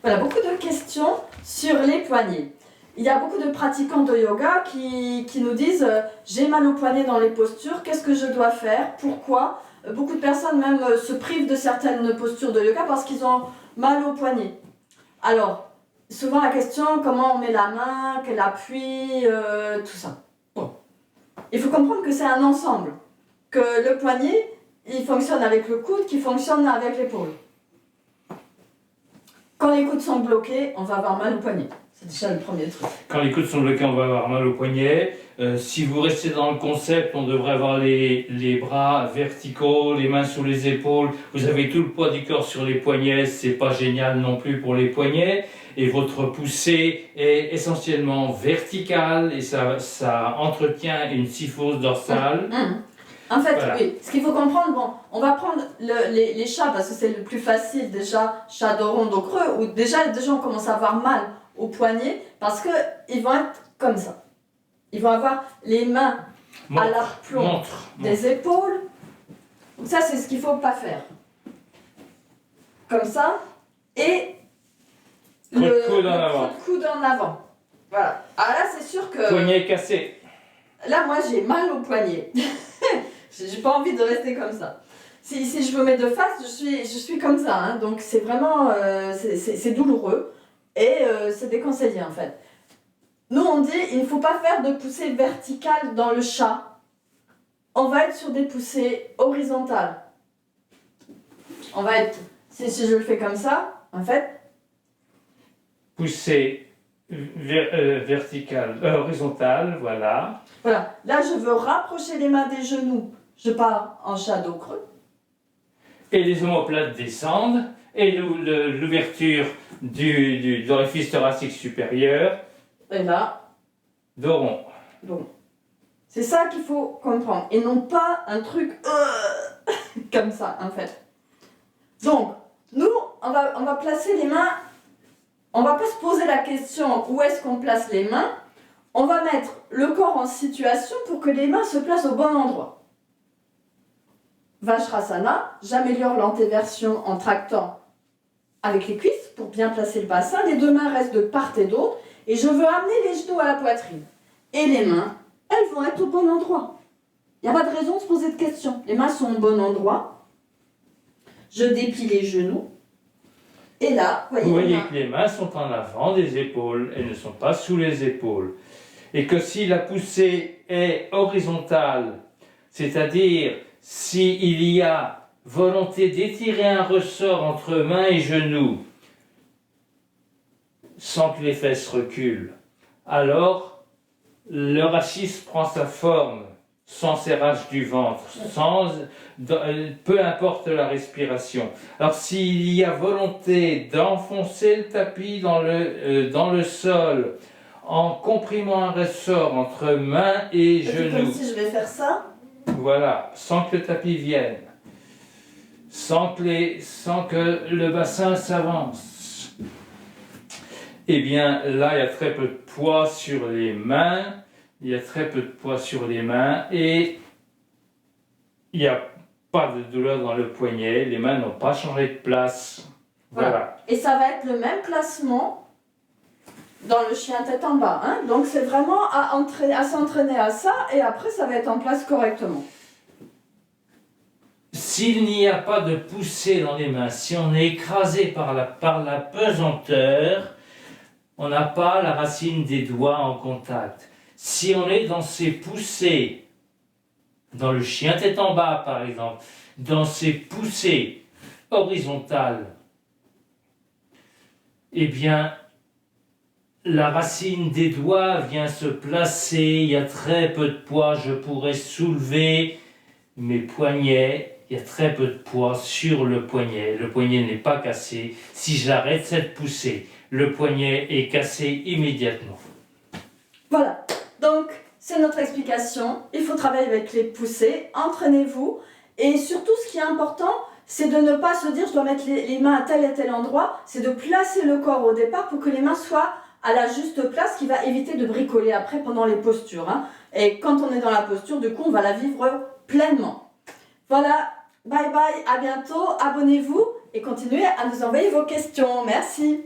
Voilà, beaucoup de questions sur les poignets. Il y a beaucoup de pratiquants de yoga qui nous disent j'ai mal au poignet dans les postures, qu'est-ce que je dois faire, pourquoi? Beaucoup de personnes même se privent de certaines postures de yoga parce qu'ils ont mal au poignet. Alors, souvent la question, comment on met la main, quel appui, tout ça. Bon. Il faut comprendre que c'est un ensemble, que le poignet, il fonctionne avec le coude, qui fonctionne avec l'épaule. Quand les coudes sont bloqués, on va avoir mal au poignet. C'est déjà le premier truc. Quand les coudes sont bloqués, on va avoir mal au poignet. Si vous restez dans le concept, on devrait avoir les bras verticaux, les mains sous les épaules. Vous avez tout le poids du corps sur les poignets, c'est pas génial non plus pour les poignets. Et votre poussée est essentiellement verticale et ça entretient une syphose dorsale. En fait, voilà. Oui, ce qu'il faut comprendre, bon, on va prendre les chats parce que c'est le plus facile déjà, chat dos rond, dos creux, où déjà les gens commencent à avoir mal au poignet parce qu'ils vont être comme ça. Ils vont avoir les mains à l'aplomb des épaules. Donc ça, c'est ce qu'il ne faut pas faire. Comme ça. Et le coude en avant. Voilà. Alors là, c'est sûr que... Poignet cassé. Là, moi, j'ai mal au poignet. J'ai pas envie de rester comme ça. Si je me mets de face, je suis comme ça. Hein. Donc, c'est vraiment... c'est douloureux. Et c'est déconseillé, en fait. Nous, on dit, il ne faut pas faire de poussée verticale dans le chat. On va être sur des poussées horizontales. On va être... Si je le fais comme ça, en fait... Poussée verticale, horizontale, voilà. Voilà. Là, je veux rapprocher les mains des genoux. Je pars en chat dos creux. Et les omoplates descendent. Et l'ouverture de l'orifice thoracique supérieur. Et là... Dos rond. Bon. C'est ça qu'il faut comprendre. Et non pas un truc comme ça, en fait. Donc, nous, on va placer les mains... On va pas se poser la question où est-ce qu'on place les mains. On va mettre le corps en situation pour que les mains se placent au bon endroit. Vajrasana, j'améliore l'antéversion en tractant avec les cuisses pour bien placer le bassin. Les deux mains restent de part et d'autre. Et je veux amener les genoux à la poitrine. Et les mains, elles vont être au bon endroit. Il n'y a pas de raison de se poser de questions. Les mains sont au bon endroit. Je déplie les genoux. Et là, vous voyez que les mains sont en avant des épaules. Elles ne sont pas sous les épaules. Et que si la poussée est horizontale, c'est-à-dire s'il y a volonté d'étirer un ressort entre mains et genoux, sans que les fesses reculent, alors le rachis prend sa forme, sans serrage du ventre, peu importe la respiration. Alors s'il y a volonté d'enfoncer le tapis dans le sol, en comprimant un ressort entre mains et genoux. Comme si je vais faire ça. Voilà, sans que le tapis vienne, sans que le bassin s'avance. Eh bien, là, il y a très peu de poids sur les mains. Il y a très peu de poids sur les mains et il n'y a pas de douleur dans le poignet. Les mains n'ont pas changé de place. Voilà. Et ça va être le même placement dans le chien tête en bas. Hein. Donc, c'est vraiment à s'entraîner à ça et après, ça va être en place correctement. S'il n'y a pas de poussée dans les mains, si on est écrasé par la pesanteur, on n'a pas la racine des doigts en contact. Si on est dans ces poussées, dans le chien tête en bas par exemple, dans ces poussées horizontales, eh bien, la racine des doigts vient se placer, il y a très peu de poids, je pourrais soulever mes poignets, il y a très peu de poids sur le poignet n'est pas cassé. Si j'arrête cette poussée, le poignet est cassé immédiatement. Voilà, donc c'est notre explication. Il faut travailler avec les poussées, entraînez-vous. Et surtout, ce qui est important, c'est de ne pas se dire je dois mettre les mains à tel et tel endroit. C'est de placer le corps au départ pour que les mains soient à la juste place, qui va éviter de bricoler après pendant les postures. Hein. Et quand on est dans la posture, du coup, on va la vivre pleinement. Voilà, bye bye, à bientôt, abonnez-vous et continuez à nous envoyer vos questions. Merci.